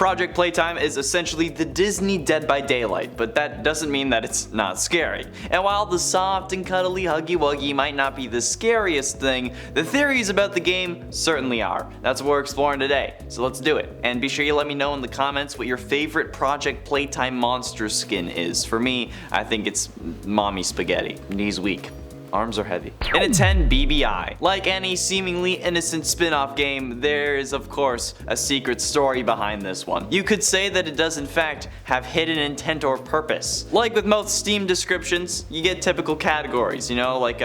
Project Playtime is essentially the Disney Dead by Daylight, but that doesn't mean that it's not scary. And while the soft and cuddly Huggy Wuggy might not be the scariest thing, the theories about the game certainly are. That's what we're exploring today, so let's do it. And be sure you let me know in the comments what your favorite Project Playtime monster skin is. For me, I think it's Mommy Spaghetti. Knees weak. Arms are heavy. In a 10 BBI. Like any seemingly innocent spin-off game, there is of course a secret story behind this one. You could say that it does in fact have hidden intent or purpose. Like with most Steam descriptions, you get typical categories, you know, like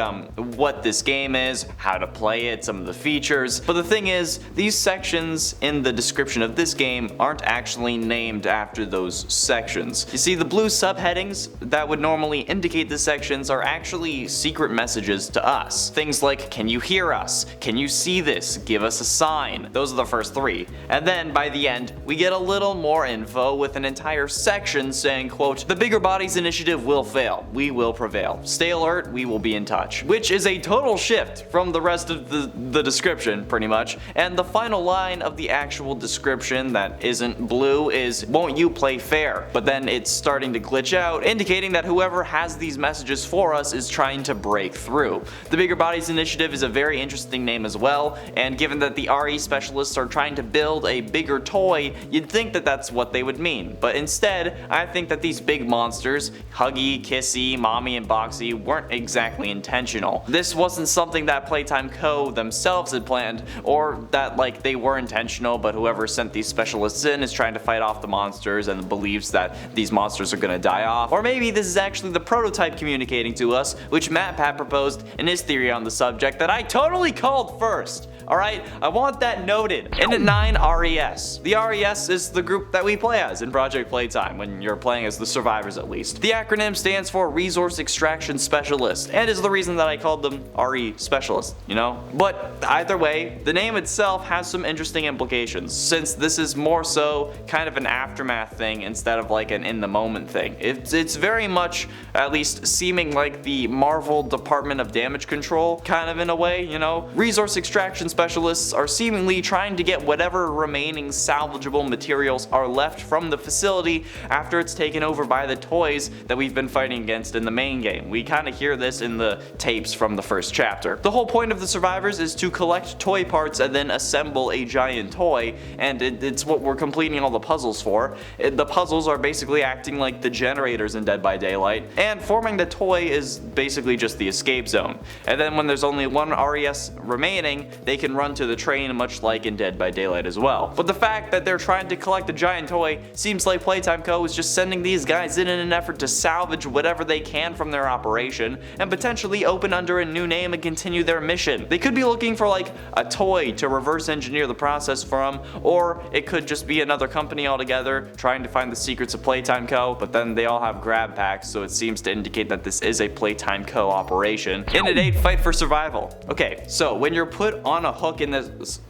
what this game is, how to play it, some of the features. But the thing is, these sections in the description of this game aren't actually named after those sections. You see, the blue subheadings that would normally indicate the sections are actually secret messages to us. Things like, can you hear us? Can you see this? Give us a sign. Those are the first three. And then by the end, we get a little more info with an entire section saying, quote, the Bigger Bodies initiative will fail. We will prevail. Stay alert, we will be in touch. Which is a total shift from the rest of the description, pretty much. And the final line of the actual description that isn't blue is, won't you play fair? But then it's starting to glitch out, indicating that whoever has these messages for us is trying to break through. The Bigger Bodies Initiative is a very interesting name as well, and given that the RE specialists are trying to build a bigger toy, you'd think that that's what they would mean. But instead, I think that these big monsters, Huggy, Kissy, Mommy, and Boxy, weren't exactly intentional. This wasn't something that Playtime Co. themselves had planned, or that like they were intentional, but whoever sent these specialists in is trying to fight off the monsters and believes that these monsters are gonna die off. Or maybe this is actually the prototype communicating to us, which MatPat proposed in his theory on the subject that I totally called first. Alright, I want that noted. And at 9, RES. The RES is the group that we play as in Project Playtime, when you're playing as the survivors at least. The acronym stands for Resource Extraction Specialist, and is the reason that I called them RE Specialist, you know? But either way, the name itself has some interesting implications, since this is more so kind of an aftermath thing instead of like an in-the-moment thing. It's very much, at least seeming like the Marvel Department of Damage Control, kind of in a way, you know? Resource Extraction Specialists are seemingly trying to get whatever remaining salvageable materials are left from the facility after it's taken over by the toys that we've been fighting against in the main game. We kind of hear this in the tapes from the first chapter. The whole point of the survivors is to collect toy parts and then assemble a giant toy, and it's what we're completing all the puzzles for. The puzzles are basically acting like the generators in Dead by Daylight, and forming the toy is basically just the escape zone. And then when there's only one RES remaining, they can run to the train much like in Dead by Daylight as well. But the fact that they're trying to collect a giant toy seems like Playtime Co. is just sending these guys in an effort to salvage whatever they can from their operation and potentially open under a new name and continue their mission. They could be looking for like a toy to reverse engineer the process from, or it could just be another company altogether trying to find the secrets of Playtime Co. But then they all have grab packs, so it seems to indicate that this is a Playtime Co. operation. In at 8, Fight for Survival. Okay, so when you're put on a hook in this,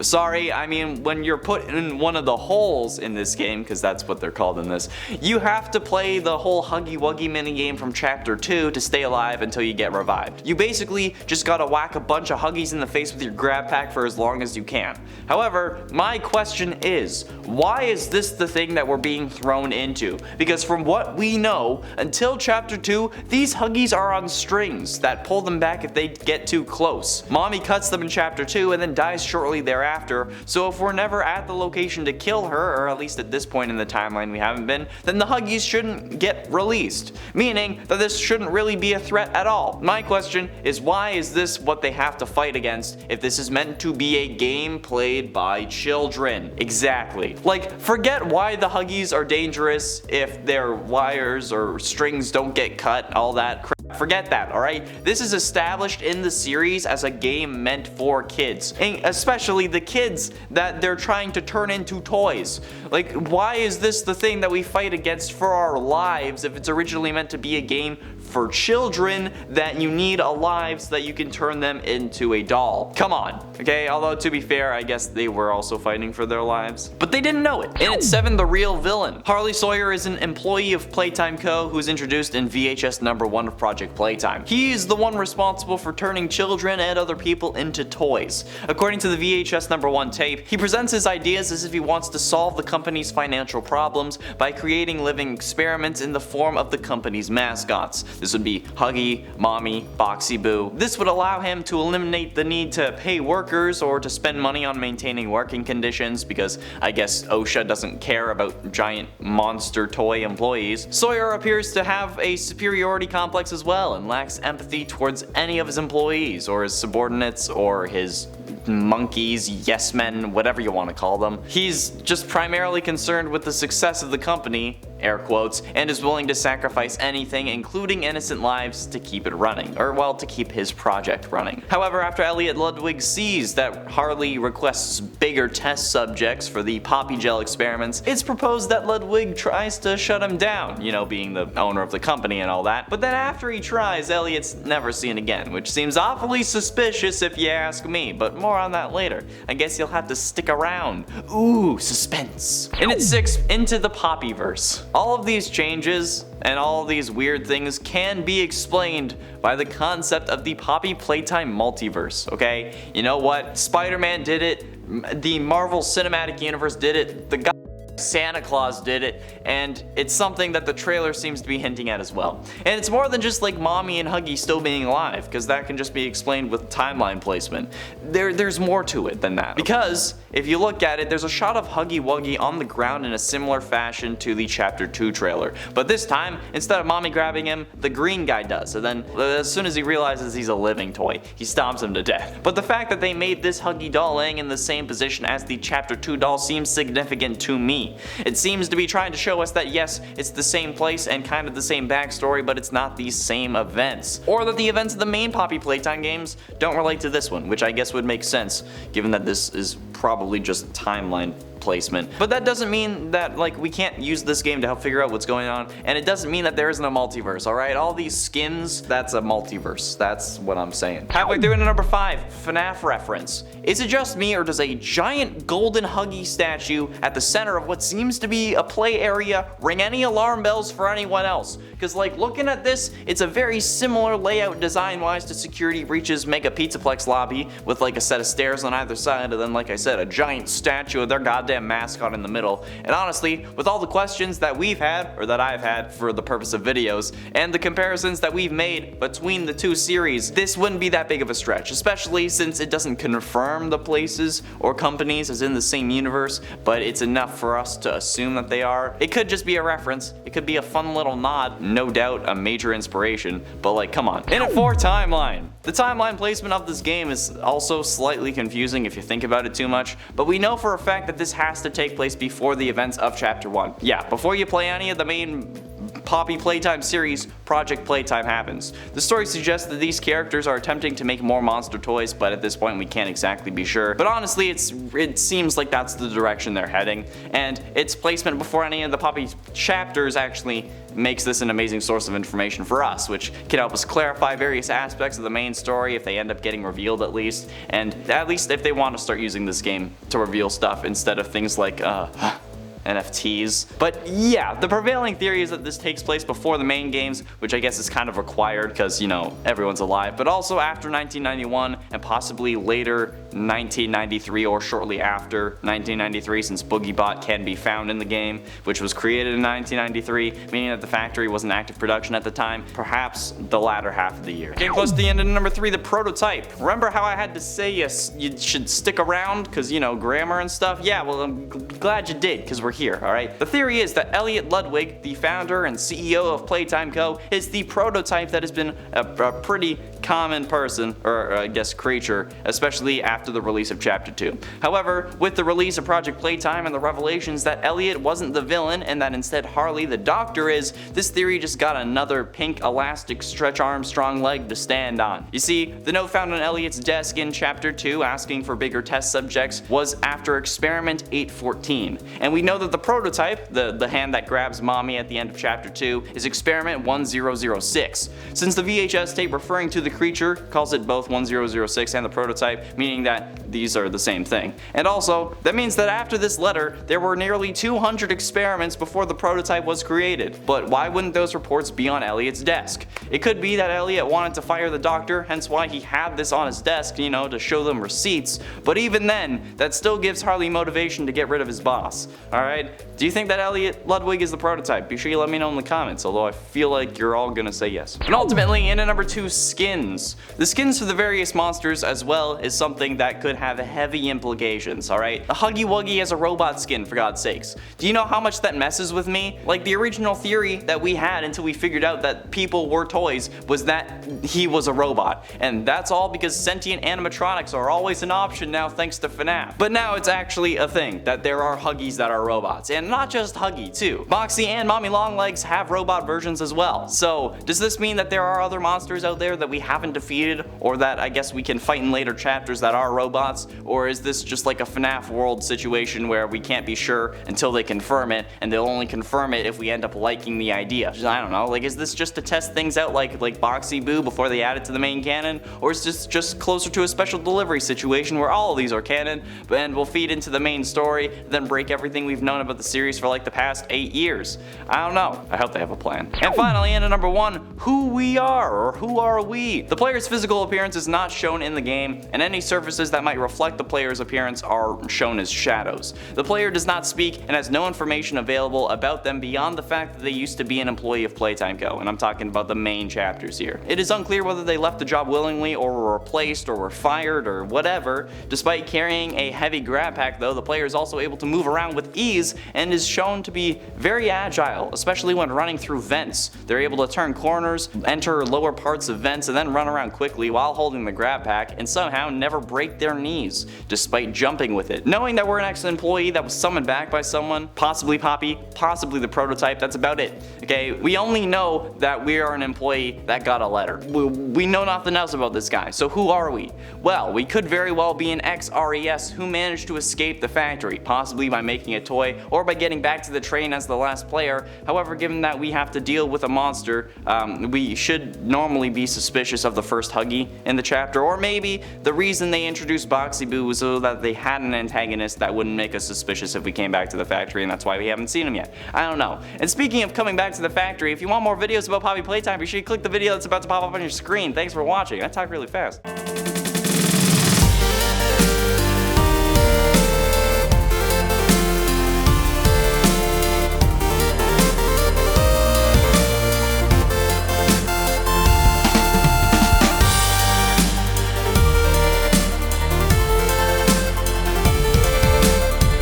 when you're put in one of the holes in this game, because that's what they're called in this, you have to play the whole Huggy Wuggy minigame from chapter 2 to stay alive until you get revived. You basically just gotta whack a bunch of Huggies in the face with your grab pack for as long as you can. However, my question is, why is this the thing that we're being thrown into? Because from what we know, until chapter 2, these Huggies are on strings that pull them back if they get too close. Mommy cuts them in chapter 2 and then dies shortly thereafter, so if we're never at the location to kill her, or at least at this point in the timeline we haven't been, then the Huggies shouldn't get released, meaning that this shouldn't really be a threat at all. My question is, why is this what they have to fight against if this is meant to be a game played by children? Exactly. Like, forget why the Huggies are dangerous if their wires or strings don't get cut, all that crap. Forget that, alright? This is established in the series as a game meant for kids, and especially the kids that they're trying to turn into toys. Like, why is this the thing that we fight against for our lives if it's originally meant to be a game for children that you need alive so that you can turn them into a doll. Come on, okay? Although to be fair, I guess they were also fighting for their lives. But they didn't know it. And at 7, the real villain. Harley Sawyer is an employee of Playtime Co. who's introduced in VHS number 1 of Project Playtime. He's the one responsible for turning children and other people into toys. According to the VHS number 1 tape, he presents his ideas as if he wants to solve the company's financial problems by creating living experiments in the form of the company's mascots. This would be Huggy, Mommy, Boxy Boo. This would allow him to eliminate the need to pay workers or to spend money on maintaining working conditions, because I guess OSHA doesn't care about giant monster toy employees. Sawyer appears to have a superiority complex as well and lacks empathy towards any of his employees or his subordinates or his monkeys, yes men, whatever you want to call them. He's just primarily concerned with the success of the company, air quotes, and is willing to sacrifice anything, including innocent lives, to keep it running, or well, to keep his project running. However, after Elliot Ludwig sees that Harley requests bigger test subjects for the Poppy Gel experiments, it's proposed that Ludwig tries to shut him down, you know, being the owner of the company and all that. But then after he tries, Elliot's never seen again, which seems awfully suspicious if you ask me, but more on that later. I guess you'll have to stick around. Ooh, suspense. And at 6, into the Poppyverse. All of these changes and all of these weird things can be explained by the concept of the Poppy Playtime multiverse, okay? You know what? Spider-Man did it, the Marvel Cinematic Universe did it, the Santa Claus did it, and it's something that the trailer seems to be hinting at as well. And it's more than just like Mommy and Huggy still being alive, because that can just be explained with timeline placement. There's more to it than that. Because if you look at it, there's a shot of Huggy Wuggy on the ground in a similar fashion to the Chapter 2 trailer. But this time, instead of Mommy grabbing him, the green guy does. And then as soon as he realizes he's a living toy, he stomps him to death. But the fact that they made this Huggy doll laying in the same position as the Chapter 2 doll seems significant to me. It seems to be trying to show us that yes, it's the same place and kind of the same backstory, but it's not these same events. Or that the events of the main Poppy Playtime games don't relate to this one, which I guess would make sense, given that this is probably just timeline placement. But that doesn't mean that like we can't use this game to help figure out what's going on, and it doesn't mean that there isn't a multiverse, alright? All these skins, that's a multiverse. That's what I'm saying. Halfway through into number 5, FNAF reference. Is it just me, or does a giant golden Huggy statue at the center of what seems to be a play area ring any alarm bells for anyone else? Because like looking at this, it's a very similar layout design-wise to Security Breach's Mega Pizzaplex lobby, with like a set of stairs on either side, and then like I said, a giant statue of their goddamn mascot in the middle. And honestly, with all the questions that we've had, or that I've had for the purpose of videos, and the comparisons that we've made between the two series, this wouldn't be that big of a stretch, especially since it doesn't confirm the places or companies as in the same universe, but it's enough for us to assume that they are. It could just be a reference, it could be a fun little nod, no doubt a major inspiration, but like come on. In at 4, timeline. The timeline placement of this game is also slightly confusing if you think about it too much, but we know for a fact that this has to take place before the events of Chapter 1. Yeah, before you play any of the main Poppy Playtime series, Project Playtime happens. The story suggests that these characters are attempting to make more monster toys, but at this point we can't exactly be sure. But honestly, it seems like that's the direction they're heading, and its placement before any of the Poppy chapters actually makes this an amazing source of information for us, which can help us clarify various aspects of the main story if they end up getting revealed at least, and at least if they want to start using this game to reveal stuff instead of things like NFTs. But yeah, the prevailing theory is that this takes place before the main games, which I guess is kind of required because, you know, everyone's alive, but also after 1991 and possibly later 1993 or shortly after 1993, since BoogieBot can be found in the game, which was created in 1993, meaning that the factory was in active production at the time, perhaps the latter half of the year. Getting close to the end of number 3, the prototype. Remember how I had to say you should stick around because, you know, grammar and stuff? Yeah, well, I'm glad you did, because we're here, alright? The theory is that Elliot Ludwig, the founder and CEO of Playtime Co., is the prototype that has been a pretty common person, or I guess creature, especially after the release of Chapter 2. However, with the release of Project Playtime and the revelations that Elliot wasn't the villain and that instead Harley the Doctor is, this theory just got another pink elastic Stretch Armstrong leg to stand on. You see, the note found on Elliot's desk in Chapter 2 asking for bigger test subjects was after Experiment 814, and we know that the prototype, the hand that grabs Mommy at the end of Chapter 2, is Experiment 1006. Since the VHS tape referring to the creature calls it both 1006 and the prototype, meaning that these are the same thing. And also, that means that after this letter, there were nearly 200 experiments before the prototype was created. But why wouldn't those reports be on Elliot's desk? It could be that Elliot wanted to fire the Doctor, hence why he had this on his desk, you know, to show them receipts. But even then, that still gives Harley motivation to get rid of his boss. Alright? Do you think that Elliot Ludwig is the prototype? Be sure you let me know in the comments, although I feel like you're all gonna say yes. And ultimately, in at number 2, skins. The skins for the various monsters as well is something that could have heavy implications, alright? The Huggy Wuggy has a robot skin, for God's sakes. Do you know how much that messes with me? Like, the original theory that we had until we figured out that people were toys was that he was a robot. And that's all because sentient animatronics are always an option now thanks to FNAF. But now it's actually a thing that there are Huggies that are robots. And not just Huggy too. Boxy and Mommy Longlegs have robot versions as well. So does this mean that there are other monsters out there that we haven't defeated, or that I guess we can fight in later chapters that are robots? Or is this just like a FNAF world situation where we can't be sure until they confirm it, and they'll only confirm it if we end up liking the idea? I don't know, like, is this just to test things out like Boxy Boo before they add it to the main canon? Or is this just closer to a special delivery situation where all of these are canon and will feed into the main story, then break everything we've known about the series for like the past 8 years? I don't know. I hope they have a plan. And finally, in at number 1, who we are, or who are we? The player's physical appearance is not shown in the game, and any surfaces that might reflect the player's appearance are shown as shadows. The player does not speak and has no information available about them beyond the fact that they used to be an employee of Playtime Co., and I'm talking about the main chapters here. It is unclear whether they left the job willingly or were replaced or were fired or whatever. Despite carrying a heavy grab pack though, the player is also able to move around with ease and is shown to be very agile, especially when running through vents. They're able to turn corners, enter lower parts of vents, and then run around quickly while holding the grab pack and somehow never break their knees, despite jumping with it. Knowing that we're an ex-employee that was summoned back by someone, possibly Poppy, possibly the prototype, that's about it. Okay, we only know that we are an employee that got a letter. We know nothing else about this guy, so who are we? Well, we could very well be an ex-RES who managed to escape the factory, possibly by making a toy or by getting back to the train as the last player. However, given that we have to deal with a monster, we should normally be suspicious of the first Huggy in the chapter, or maybe the reason they introduced Boxy Boo was so that they had an antagonist that wouldn't make us suspicious if we came back to the factory, and that's why we haven't seen him yet. I don't know. And speaking of coming back to the factory, if you want more videos about Poppy Playtime, be sure you click the video that's about to pop up on your screen. Thanks for watching. I talk really fast.